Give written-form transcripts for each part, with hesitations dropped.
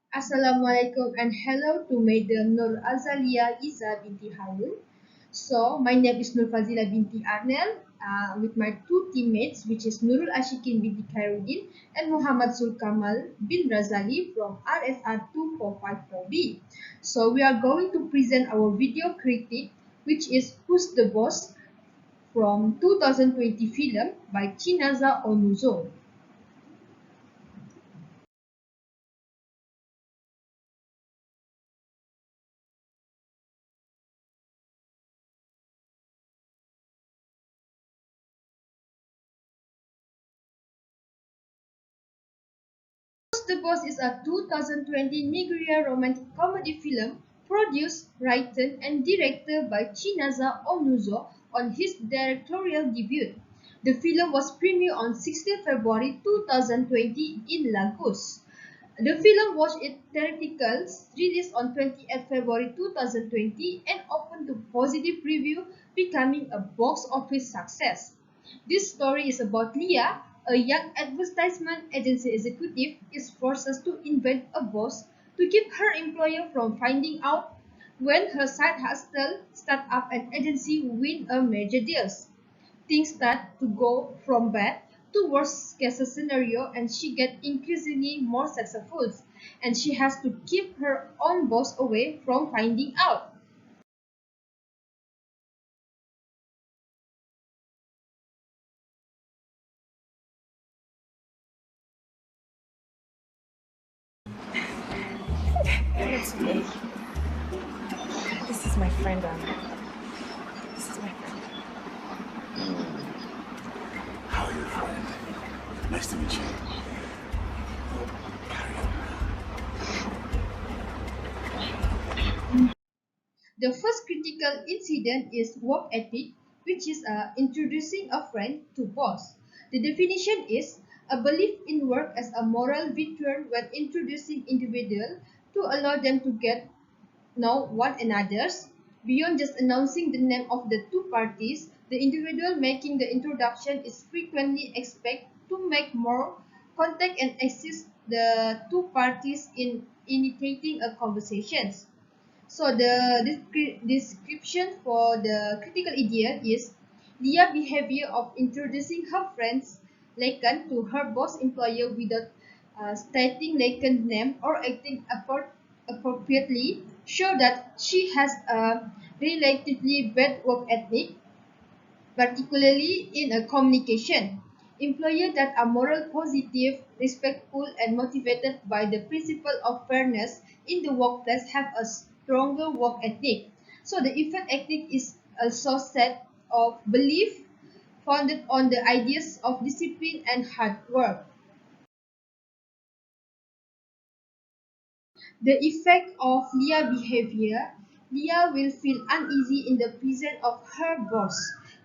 Assalamualaikum and hello to Madam Nur Azalia Isa binti Harun. So, my name is Nur Fazila binti Arnel with my two teammates, which is Nurul Ashikin binti Khairuddin and Muhammad Zulkamal bin Razali from RSR 2454B. So, we are going to present our video critique, which is Who's the Boss from 2020 film by Chinaza Onuzo. The Boss is a 2020 Nigerian romantic comedy film produced, written, and directed by Chinaza Onuzo on his directorial debut. The film was premiered on 16 February 2020 in Lagos. The film was its theatrical release on 28 February 2020 and opened to positive review, becoming a box office success. This story is about Leah, a young advertisement agency executive, is forced to invent a boss to keep her employer from finding out when her side hustle startup and agency win a major deals. Things start to go from bad to worst case scenario and she gets increasingly more successful and she has to keep her own boss away from finding out. Hello today. This is my friend. This is my friend. How are you, friend? Nice to meet you. Carry on. The first critical incident is work ethic, which is introducing a friend to boss. The definition is a belief in work as a moral virtue when introducing individual to allow them to get know one another's. Beyond just announcing the name of the two parties, the individual making the introduction is frequently expected to make more contact and assist the two parties in initiating a conversation. So the description for the critical idiot is Leah's behavior of introducing her friends Lacan to her boss employer without stating Lacan's name or acting appropriately show that she has a relatively bad work ethic, particularly in a communication. Employers that are moral positive, respectful, and motivated by the principle of fairness in the workplace have a stronger work ethic. So the effect ethic is also set of belief founded on the ideas of discipline and hard work. The effect of Leah behavior, Leah will feel uneasy in the presence of her boss.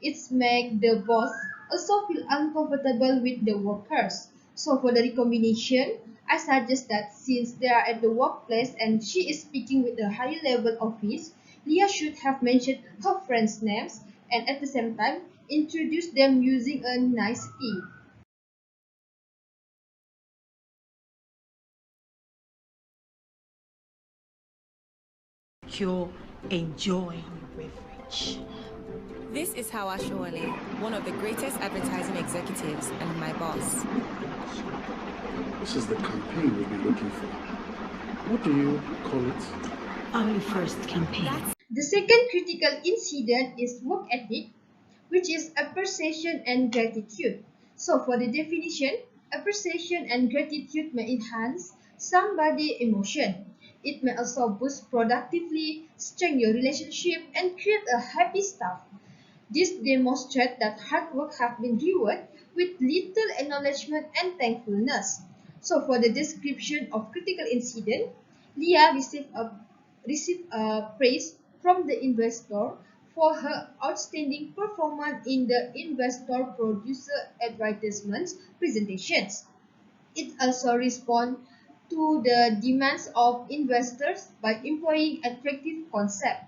It makes the boss also feel uncomfortable with the workers. So for the recommendation, I suggest that since they are at the workplace and she is speaking with a higher level office, Leah should have mentioned her friends' names and at the same time introduce them using a nicety. You're enjoying your beverage. This is Hawa Showale, one of the greatest advertising executives and my boss. This is the campaign we'll be looking for. What do you call it? Our first campaign. The second critical incident is work ethic, which is appreciation and gratitude. So for the definition, appreciation and gratitude may enhance somebody's emotion. It may also boost productively, strengthen your relationship, and create a happy staff. This demonstrates that hard work has been rewarded with little acknowledgement and thankfulness. So for the description of critical incident, Leah received praise from the investor for her outstanding performance in the investor producer advertisements presentations. It also responds to the demands of investors by employing attractive concepts.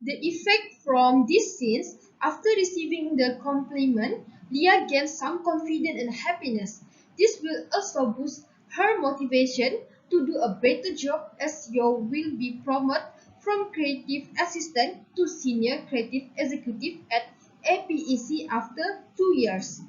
The effect from these scenes, after receiving the compliment, Leah gains some confidence and happiness. This will also boost her motivation to do a better job as you will be promoted from creative assistant to senior creative executive at APEC after 2 years.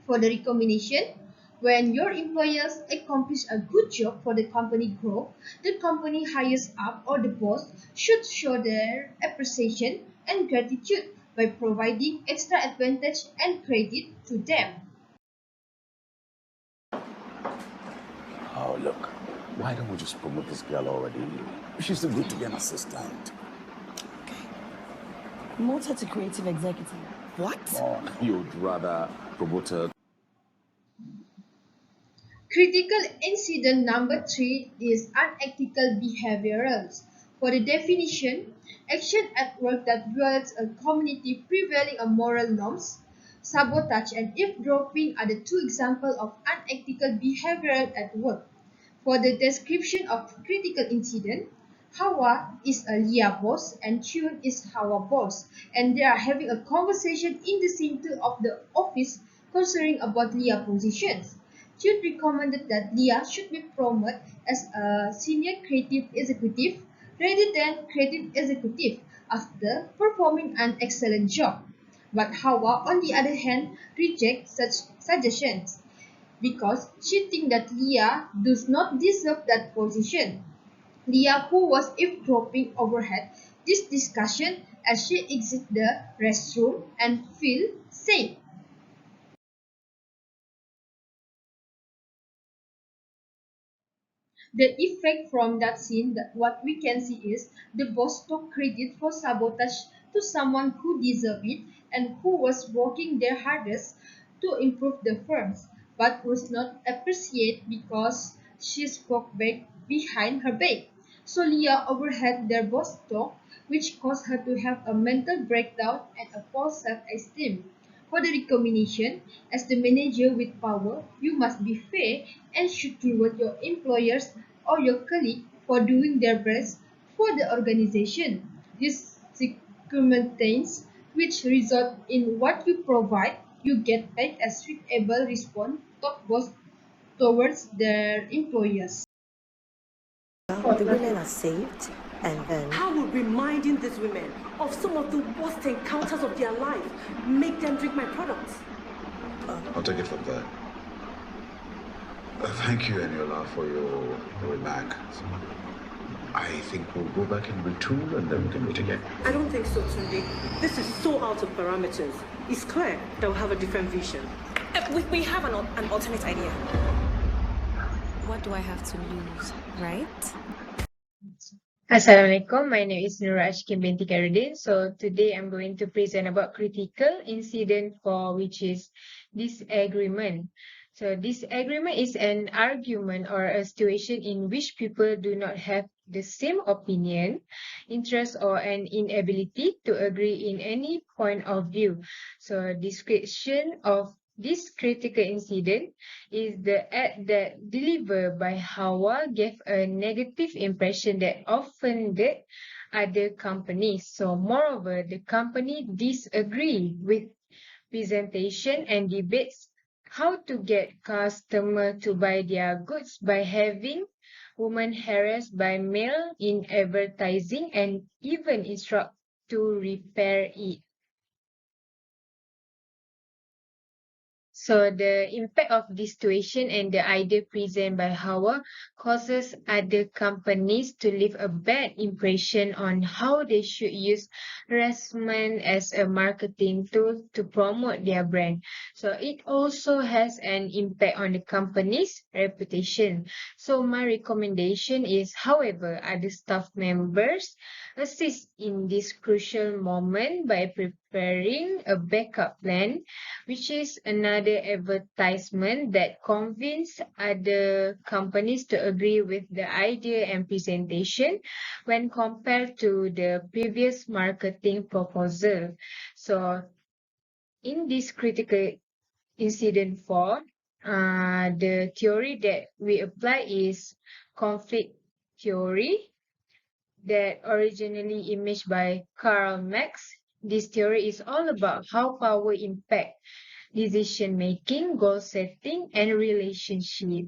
For the recommendation, when your employers accomplish a good job for the company growth, the company hires up or the boss should show their appreciation and gratitude by providing extra advantage and credit to them. Oh, look, why don't we just promote this girl already? She's too good to be an assistant. Promote her to creative executive. What? Oh, you'd rather promote her. Critical incident number 3 is unethical behaviors. For the definition, action at work that violates a community prevailing moral norms, sabotage and eavesdropping are the two examples of unethical behavior at work. For the description of critical incident, Hawa is a Leah boss and Chun is Hawa boss, and they are having a conversation in the center of the office concerning about Leah positions. Chun recommended that Leah should be promoted as a senior creative executive rather than creative executive after performing an excellent job. But Hawa, on the other hand, rejects such suggestions because she thinks that Leah does not deserve that position. Leah, who was eavesdropping, overheard this discussion as she exits the restroom and feels safe. The effect from that scene, that what we can see is the boss took credit for sabotage to someone who deserved it and who was working their hardest to improve the firms, but was not appreciated because she spoke back behind her back. So Leah overheard their boss talk, which caused her to have a mental breakdown and a false self-esteem. For the recommendation, as the manager with power, you must be fair and should reward your employers or your colleague for doing their best for the organization. This circumstance, which result in what you provide, you get back as suitable response top boss towards their employers. The women are saved, and then How will reminding these women of some of the worst encounters of their life make them drink my products? I'll take it from there. Thank you, Eniola, for your remark. I think we'll go back and retool and then we can meet again. I don't think so, Tunde. This is so out of parameters. It's clear that we have a different vision. we have an alternate idea. What do I have to lose, right? Assalamualaikum, my name is Nura Ashkin binti Karudin. So today I'm going to present about critical incident 4, which is disagreement. So disagreement is an argument or a situation in which people do not have the same opinion, interest, or an inability to agree in any point of view. So description of this critical incident is the act that delivered by Hawa gave a negative impression that offended other companies. So moreover, the company disagree with presentation and debates how to get customer to buy their goods by having women harassed by male in advertising and even instruct to repair it. So the impact of this situation and the idea presented by Hawa causes other companies to leave a bad impression on how they should use harassment as a marketing tool to promote their brand. So it also has an impact on the company's reputation. So my recommendation is, however, other staff members assist in this crucial moment by preparing a backup plan, which is another advertisement that convince other companies to agree with the idea and presentation when compared to the previous marketing proposal. So in this critical incident 4, the theory that we apply is conflict theory that originally imaged by Karl Marx. This theory is all about how power impact decision making, goal setting, and relationship.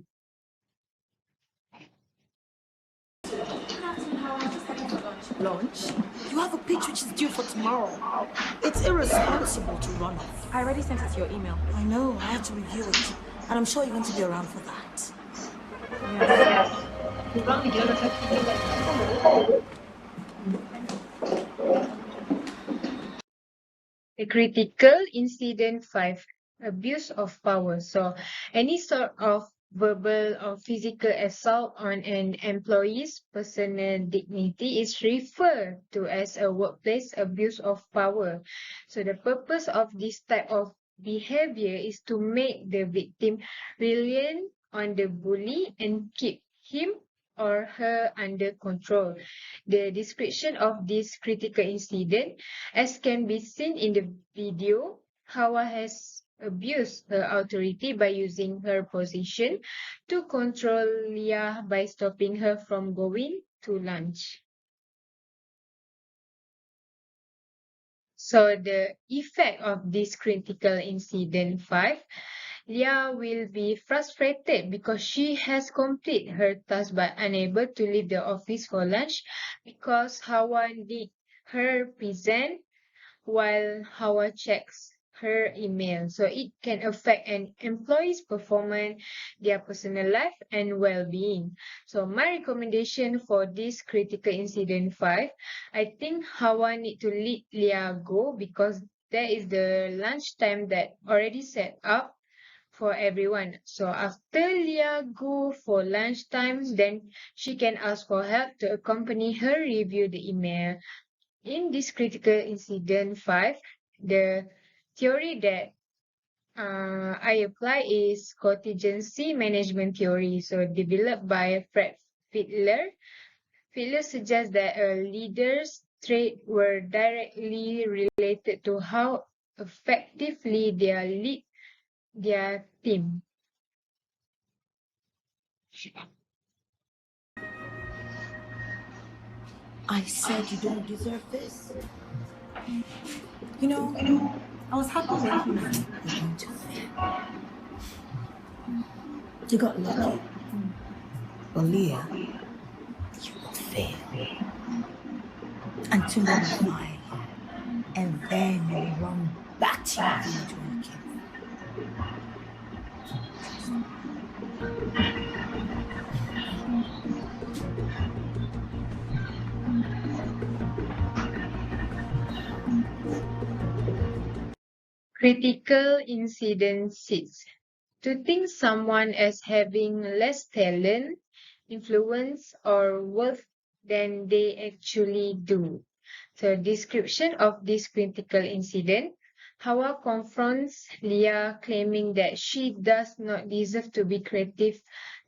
Lunch? You have a pitch which is due for tomorrow. It's irresponsible to run off. I already sent it to your email. I know, I have to review it. And I'm sure you're going to be around for that. The critical incident 5, abuse of power. So any sort of verbal or physical assault on an employee's personal dignity is referred to as a workplace abuse of power. So the purpose of this type of behavior is to make the victim reliant on the bully and keep him or her under control. The description of this critical incident, as can be seen in the video, Hawa has abused her authority by using her position to control Leah by stopping her from going to lunch. So the effect of this critical incident 5, Leah will be frustrated because she has completed her task but unable to leave the office for lunch because Hawa needs her present while Hawa checks her email. So it can affect an employee's performance, their personal life, and well-being. So my recommendation for this critical incident 5, I think Hawa need to let Leah go because that is the lunchtime that already set up for everyone. So after Leah go for lunchtime, then she can ask for help to accompany her review the email. In this critical incident 5, the theory that I apply is contingency management theory. So developed by Fred Fiedler. Fiedler suggests that a leader's traits were directly related to how effectively they lead their team. I said you don't deserve this. You know, I was happy when You're going to fail. You got lucky. But Leah, you will fail. And tomorrow will fly. And then you will run back to your village where you came from. Critical incident 6. To think someone as having less talent, influence, or worth than they actually do. So description of this critical incident. Hawa confronts Leah claiming that she does not deserve to be creative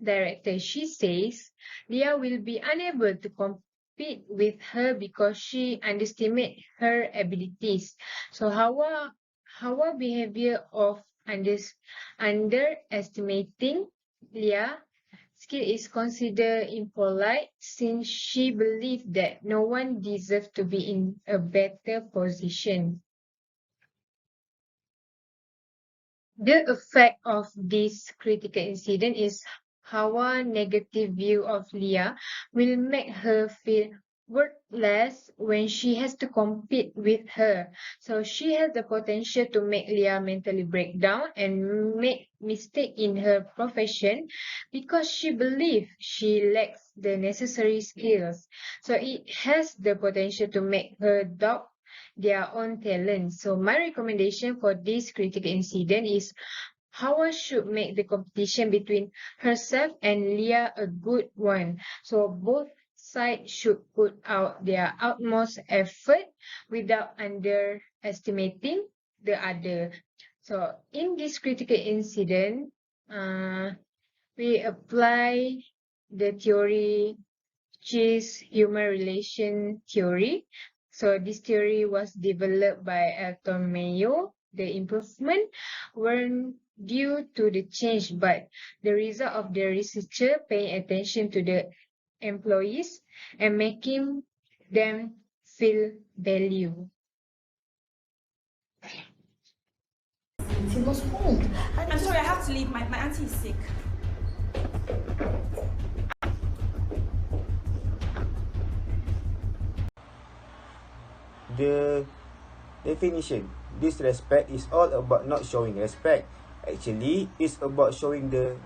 director. She says Leah will be unable to compete with her because she underestimates her abilities. So Hawa behavior of underestimating Leah skill is considered impolite since she believed that no one deserved to be in a better position. The effect of this critical incident is how a negative view of Leah will make her feel worthless when she has to compete with her. So she has the potential to make Leah mentally break down and make mistake in her profession because she believes she lacks the necessary skills. So it has the potential to make her doubt their own talent. So my recommendation for this critical incident is Hawa should make the competition between herself and Leah a good one. So both sides should put out their utmost effort without underestimating the other. So in this critical incident, we apply the theory which is human relation theory. So this theory was developed by Elton Mayo. The improvement weren't due to the change, but the result of the researcher paying attention to the employees and making them feel value. Timo's home. I'm sorry, I have to leave. My auntie is sick. The definition, disrespect is all about not showing respect. Actually, it's about showing the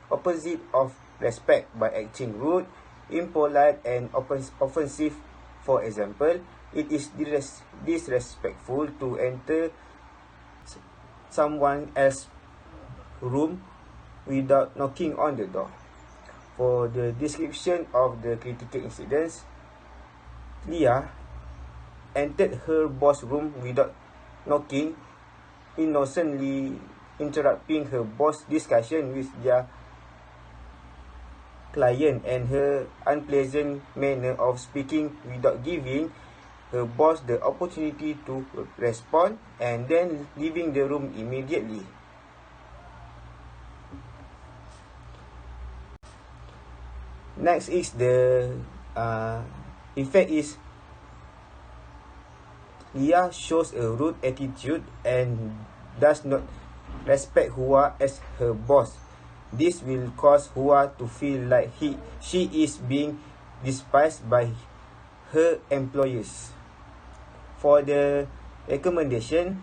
opposite of respect by acting rude, impolite, and offensive. For example, it is disrespectful to enter someone else's room without knocking on the door. For the description of the critical incidents, Leah entered her boss' room without knocking, innocently interrupting her boss' discussion with their client, and her unpleasant manner of speaking without giving her boss the opportunity to respond, and then leaving the room immediately. Next is the effect is Leah shows a rude attitude and does not respect Hua as her boss. This will cause Hua to feel like she is being despised by her employers. For the recommendation,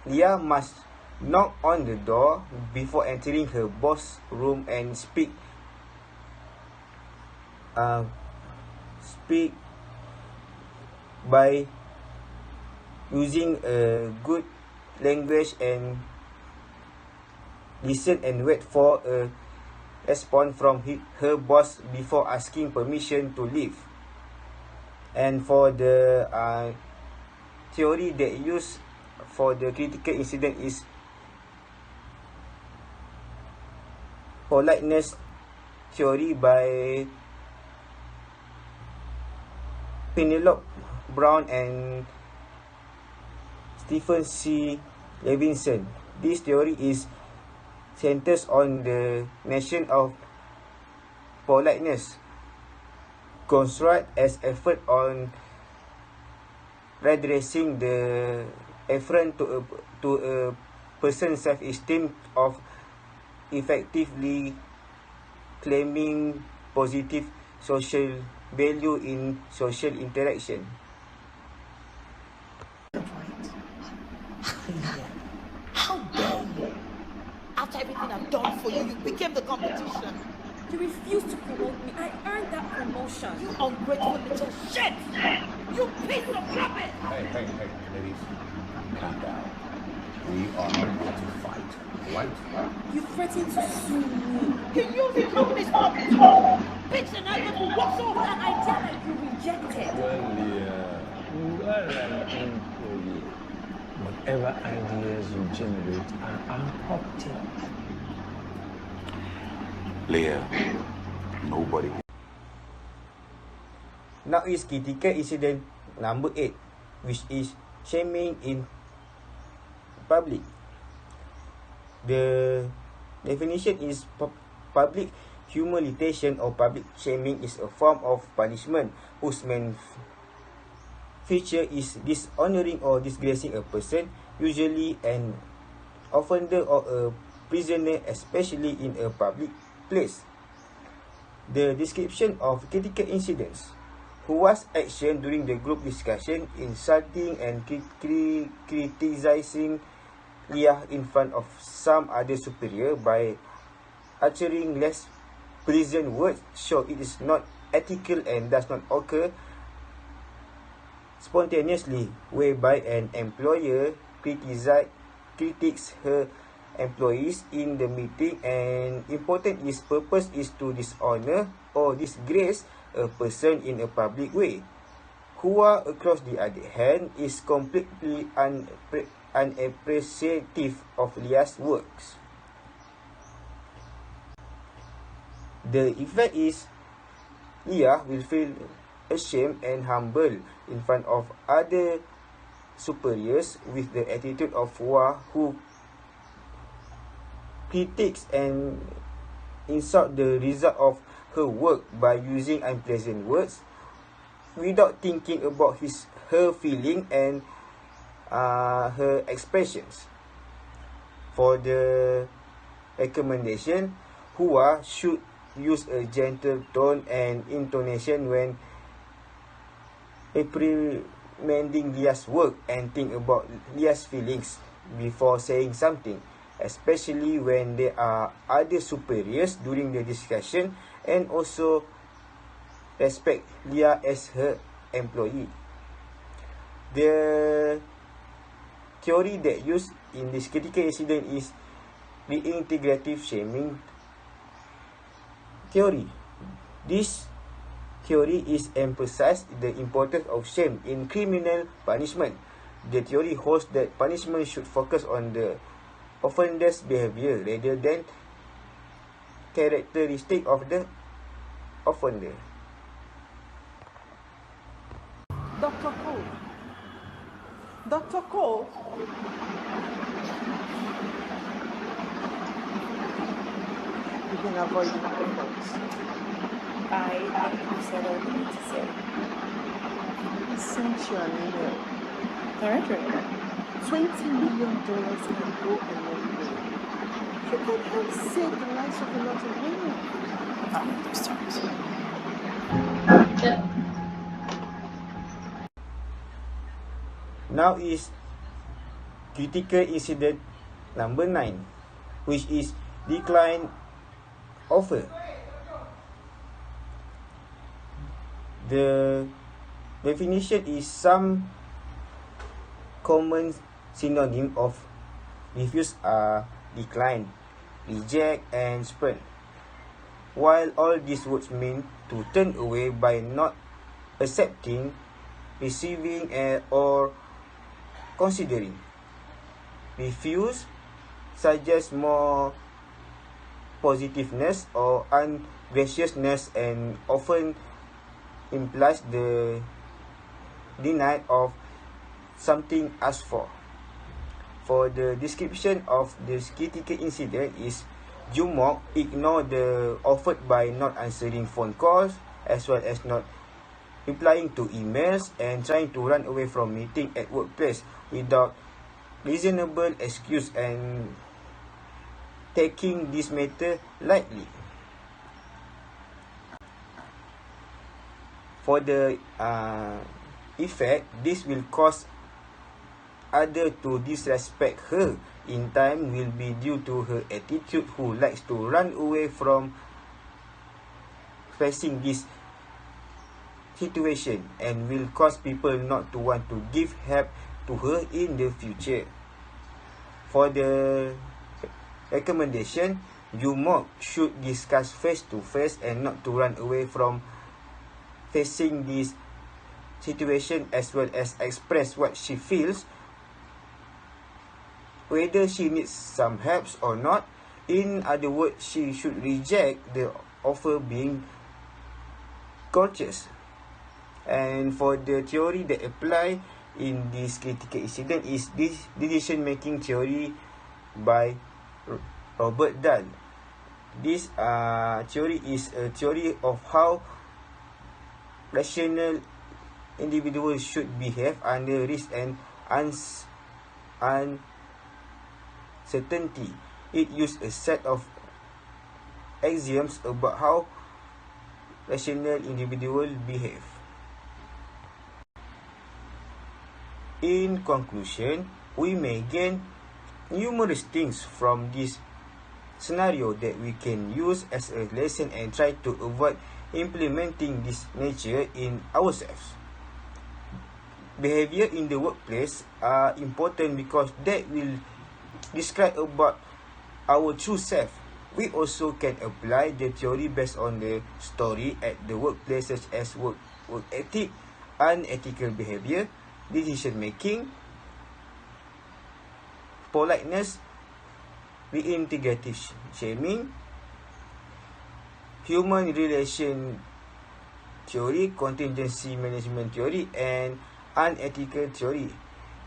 Leah must knock on the door before entering her boss' room and speak by using a good language and listen and wait for a response from her boss before asking permission to leave. And for the theory that used for the critical incident is politeness theory by Penelope Brown and Stephen C. Levinson. This theory is centers on the notion of politeness, construct as effort on redressing the affront to a person's self-esteem of effectively claiming positive social value in social interaction. How dare you? After everything I've done for you, you became the competition. You refused to promote me. I earned that promotion. You ungrateful little shit! You piece of rubbish! Hey, ladies, calm down. We are not going to fight, right? You threatened to sue me. You use the company's office! Bitch and I will work so hard! An idea that you rejected. Well, you are an employee. Whatever ideas you generate are unprompted. Leah, nobody. Now is critical incident number 8, which is shaming in public. The definition is public humiliation or public shaming is a form of punishment whose main feature is dishonoring or disgracing a person, usually an offender or a prisoner, especially in a public place. The description of critical incidents: Hua's action during the group discussion, insulting and criticizing Leah in front of some other superior by uttering less pleasant words, show it is not ethical and does not occur spontaneously, whereby an employer critiques her employees in the meeting, and important is purpose is to dishonor or disgrace a person in a public way. Hua, across the other hand, is completely unappreciative of Leah's works. The effect is Leah will feel ashamed and humble in front of other superiors with the attitude of Hua, who critiques and insult the result of her work by using unpleasant words without thinking about her feeling and her expressions. For the recommendation, Hua should use a gentle tone and intonation when reprimanding Lia's work and think about Lia's feelings before saying something, especially when there are other superiors during the discussion, and also respect Lia as her employee. The theory that used in this critical incident is reintegrative shaming theory. This theory is emphasized the importance of shame in criminal punishment. The theory holds that punishment should focus on the offender's behavior rather than characteristic of the offender. Dr. Cole. Dr. Cole. You've been avoiding my calls. I think you said all you need to say. I sent you an email. Alright. $20 million can go a long way. You can help save the lives of a lot of women. I'm sorry. Now is critical incident number 9, which is decline offer. The definition is some common synonym of refuse are decline, reject, and spurn. While all these words mean to turn away by not accepting, receiving, or considering, refuse suggests more positiveness or ungraciousness and often implies the denial of something asked for. For the description of this critical incident is Jumok ignored the offered by not answering phone calls as well as not replying to emails and trying to run away from meeting at workplace without reasonable excuse and taking this matter lightly. For the effect, this will cause others to disrespect her in time will be due to her attitude who likes to run away from facing this situation and will cause people not to want to give help to her in the future. For the recommendation, you should discuss face to face and not to run away from facing this situation as well as express what she feels, whether she needs some help or not. In other words, she should reject the offer being courteous. And for the theory that apply in this critical incident is this decision-making theory by Robert Dahl. This theory is a theory of how rational individuals should behave under risk and uncertainty. It uses a set of axioms about how rational individuals behave. In conclusion, we may gain numerous things from this scenario that we can use as a lesson and try to avoid implementing this nature in ourselves. Behavior in the workplace are important because that will describe about our true self. We also can apply the theory based on the story at the workplace such as work ethic, unethical behavior, decision making, politeness, reintegrative shaming, human relation theory, contingency management theory, and unethical theory.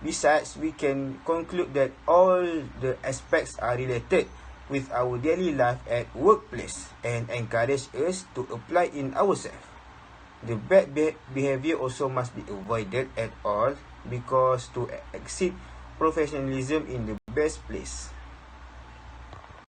Besides, we can conclude that all the aspects are related with our daily life at workplace and encourage us to apply in ourselves. The bad behavior also must be avoided at all because to exceed professionalism in the best place.